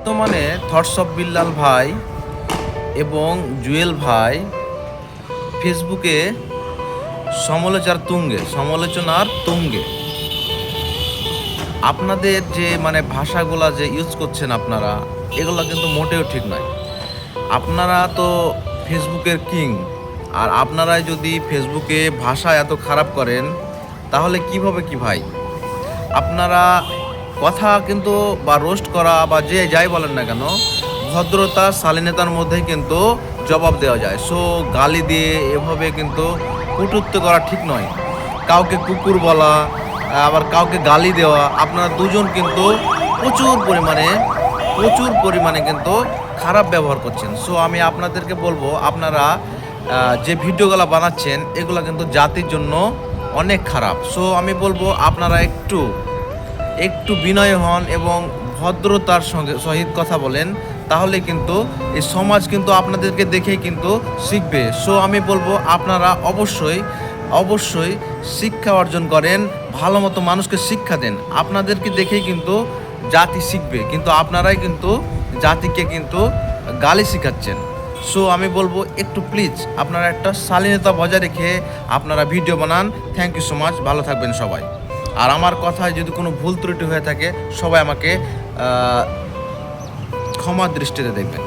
বর্তমানে thoughts of Billal ভাই এবং জুয়েল ভাই ফেসবুকে সমালোচনার তুঙ্গে। আপনাদের যে ভাষাগুলা যে ইউজ করছেন আপনারা, এগুলো কিন্তু মোটেও ঠিক নয়। আপনারা তো ফেসবুকের কিং, আর আপনারাই যদি ফেসবুকে ভাষা এত খারাপ করেন তাহলে কিভাবে কি ভাই? আপনারা কথা কিন্তু বা রোস্ট করা বা যে যাই বলেন না কেন, ভদ্রতা শালীনতার মধ্যেই কিন্তু জবাব দেওয়া যায়। সো গালি দিয়ে এভাবে কিন্তু কটূক্তি করা ঠিক নয়। কাউকে কুকুর বলা, আবার কাউকে গালি দেওয়া, আপনারা দুজন কিন্তু প্রচুর পরিমাণে কিন্তু খারাপ ব্যবহার করছেন। সো আমি আপনাদেরকে বলবো, আপনারা যে ভিডিওগুলো বানাচ্ছেন এগুলো কিন্তু জাতির জন্য অনেক খারাপ। সো আমি বলবো আপনারা একটু বিনয় হন এবং ভদ্রতার সহিত কথা বলেন, তাহলে কিন্তু এই সমাজ কিন্তু আপনাদেরকে দেখেই কিন্তু শিখবে। সো আমি বলবো আপনারা অবশ্যই শিক্ষা অর্জন করেন, ভালো মতো মানুষকে শিক্ষা দেন। আপনাদেরকে দেখেই কিন্তু জাতি শিখবে, কিন্তু আপনারাই কিন্তু জাতিকে কিন্তু গালি শিখাচ্ছেন। সো আমি বলবো একটু প্লিজ আপনারা একটা শালীনতা বজায় রেখে আপনারা ভিডিও বানান। থ্যাংক ইউ সো মাচ, ভালো থাকবেন সবাই। আর আমার কথায় যদি কোনো ভুল ত্রুটি হয়ে থাকে সবাই আমাকে ক্ষমা দৃষ্টিতে দেখবেন।